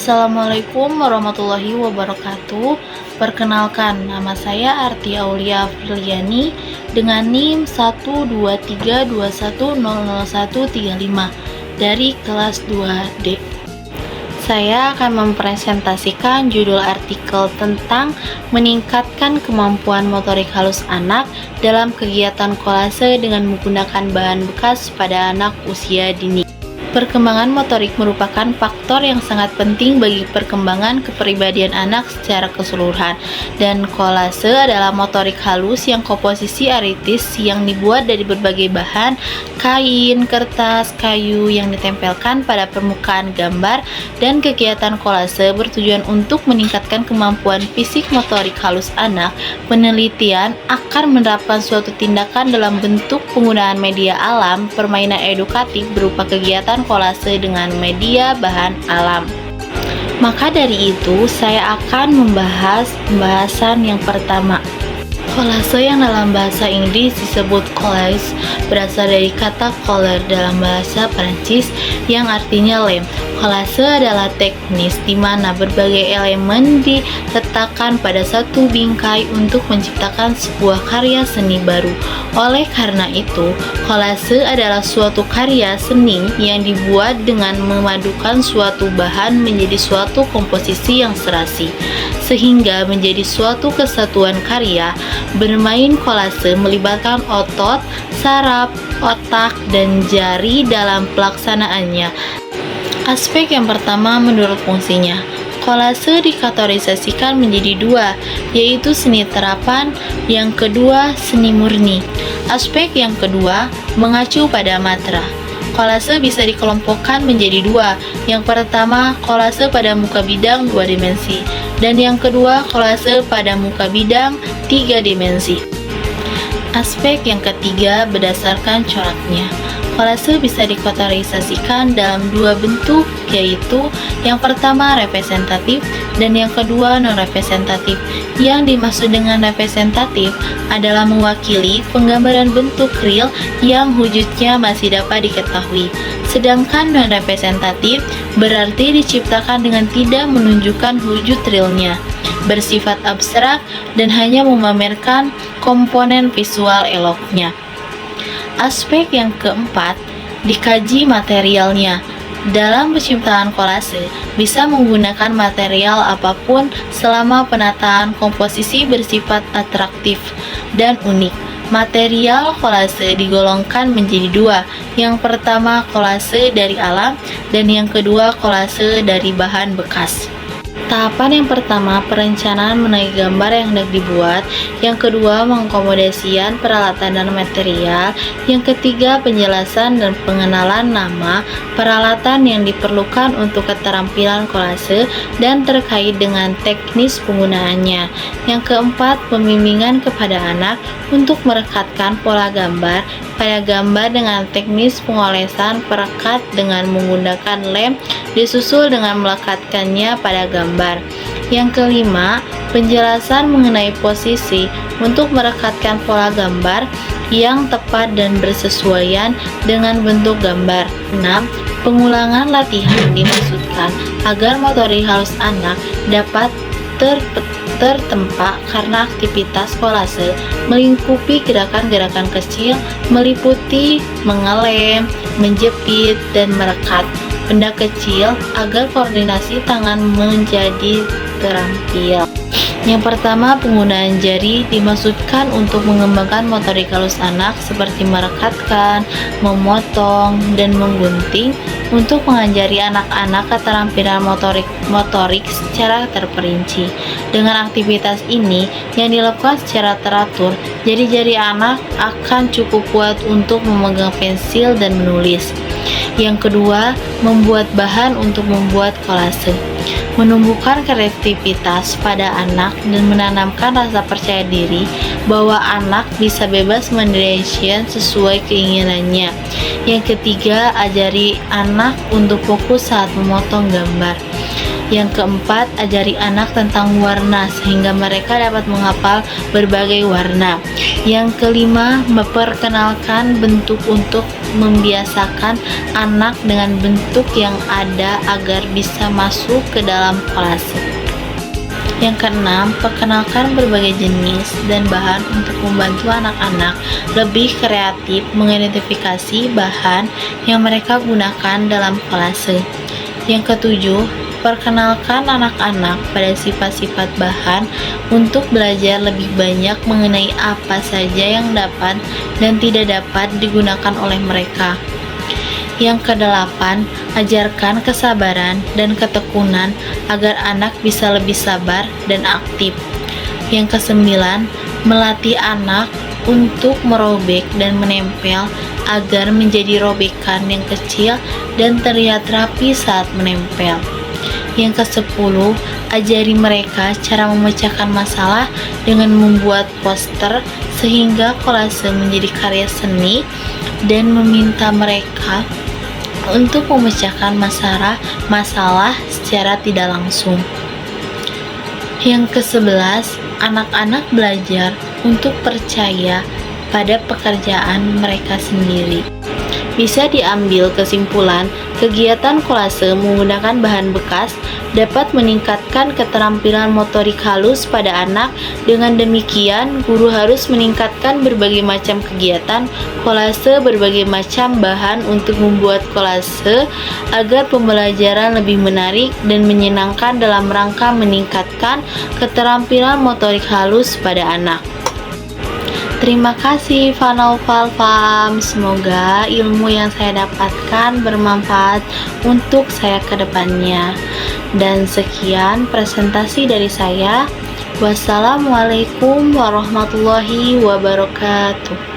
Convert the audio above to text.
Assalamualaikum warahmatullahi wabarakatuh. Perkenalkan, nama saya Arti Aulia Firliani dengan NIM 12321000135 dari kelas 2D. Saya akan mempresentasikan judul artikel tentang meningkatkan kemampuan motorik halus anak dalam kegiatan kolase dengan menggunakan bahan bekas pada anak usia dini. Perkembangan motorik merupakan faktor yang sangat penting bagi perkembangan kepribadian anak secara keseluruhan, dan kolase adalah motorik halus yang komposisi aritis yang dibuat dari berbagai bahan, kain, kertas, kayu yang ditempelkan pada permukaan gambar, dan kegiatan kolase bertujuan untuk meningkatkan kemampuan fisik motorik halus anak. Penelitian akan menerapkan suatu tindakan dalam bentuk penggunaan media alam, permainan edukatif berupa kegiatan kolase dengan media bahan alam. Maka dari itu, saya akan membahas pembahasan yang pertama. Kolase yang dalam bahasa Inggris disebut collage berasal dari kata coller dalam bahasa Prancis yang artinya lem. Kolase adalah teknis di mana berbagai elemen diletakkan pada satu bingkai untuk menciptakan sebuah karya seni baru. Oleh karena itu, kolase adalah suatu karya seni yang dibuat dengan memadukan suatu bahan menjadi suatu komposisi yang serasi, sehingga menjadi suatu kesatuan karya. Bermain kolase melibatkan otot, saraf, otak, dan jari dalam pelaksanaannya. Aspek yang pertama menurut fungsinya. Kolase dikategorisasikan menjadi dua, yaitu seni terapan, yang kedua seni murni. Aspek yang kedua mengacu pada matra. Kolase bisa dikelompokkan menjadi dua. Yang pertama, kolase pada muka bidang 2 dimensi, dan yang kedua, kolase pada muka bidang 3 dimensi. Aspek yang ketiga berdasarkan coraknya. Kolase bisa dikategorisasikan dalam dua bentuk, yaitu yang pertama representatif dan yang kedua non-representatif. Yang dimaksud dengan representatif adalah mewakili penggambaran bentuk real yang wujudnya masih dapat diketahui. Sedangkan non-representatif berarti diciptakan dengan tidak menunjukkan wujud realnya, bersifat abstrak, dan hanya memamerkan komponen visual eloknya. Aspek yang keempat, dikaji materialnya. Dalam penciptaan kolase, bisa menggunakan material apapun selama penataan komposisi bersifat atraktif dan unik. Material kolase digolongkan menjadi dua. Yang pertama kolase dari alam, dan yang kedua kolase dari bahan bekas. Tahapan yang pertama, perencanaan mengenai gambar yang hendak dibuat. Yang kedua, mengakomodasikan peralatan dan material. Yang ketiga, penjelasan dan pengenalan nama, peralatan yang diperlukan untuk keterampilan kolase, dan terkait dengan teknis penggunaannya. Yang keempat, pembimbingan kepada anak untuk merekatkan pola gambar pada gambar dengan teknis pengolesan perekat dengan menggunakan lem, disusul dengan melekatkannya pada gambar. Yang kelima, penjelasan mengenai posisi untuk merekatkan pola gambar yang tepat dan bersesuaian dengan bentuk gambar. 6. Pengulangan latihan dimaksudkan agar motorik halus anak dapat tertempa karena aktivitas kolase melingkupi gerakan-gerakan kecil meliputi mengelem, menjepit, dan merekat benda kecil agar koordinasi tangan menjadi terampil. Yang pertama, penggunaan jari dimaksudkan untuk mengembangkan motorik halus anak seperti merekatkan, memotong, dan menggunting untuk mengajari anak-anak keterampilan motorik secara terperinci. Dengan aktivitas ini yang dilakukan secara teratur, jari-jari anak akan cukup kuat untuk memegang pensil dan menulis. Yang kedua, membuat bahan untuk membuat kolase. Menumbuhkan kreativitas pada anak dan menanamkan rasa percaya diri bahwa anak bisa bebas mendesain sesuai keinginannya. Yang ketiga, ajari anak untuk fokus saat memotong gambar. Yang keempat, ajari anak tentang warna sehingga mereka dapat menghafal berbagai warna. Yang kelima, memperkenalkan bentuk untuk membiasakan anak dengan bentuk yang ada agar bisa masuk ke dalam kolase. Yang keenam, perkenalkan berbagai jenis dan bahan untuk membantu anak-anak lebih kreatif mengidentifikasi bahan yang mereka gunakan dalam kolase. Yang ketujuh, perkenalkan anak-anak pada sifat-sifat bahan untuk belajar lebih banyak mengenai apa saja yang dapat dan tidak dapat digunakan oleh mereka. Yang kedelapan, ajarkan kesabaran dan ketekunan agar anak bisa lebih sabar dan aktif. Yang kesembilan, melatih anak untuk merobek dan menempel agar menjadi robekan yang kecil dan terlihat rapi saat menempel. Yang kesepuluh, ajari mereka cara memecahkan masalah dengan membuat poster sehingga kolase menjadi karya seni dan meminta mereka untuk memecahkan masalah secara tidak langsung. Yang ke-11, anak-anak belajar untuk percaya pada pekerjaan mereka sendiri. Bisa diambil kesimpulan, kegiatan kolase menggunakan bahan bekas dapat meningkatkan keterampilan motorik halus pada anak. Dengan demikian, guru harus meningkatkan berbagai macam kegiatan kolase, berbagai macam bahan untuk membuat kolase agar pembelajaran lebih menarik dan menyenangkan dalam rangka meningkatkan keterampilan motorik halus pada anak. Terima kasih Fanoval Fam. Semoga ilmu yang saya dapatkan bermanfaat untuk saya ke depannya. Dan sekian presentasi dari saya. Wassalamualaikum warahmatullahi wabarakatuh.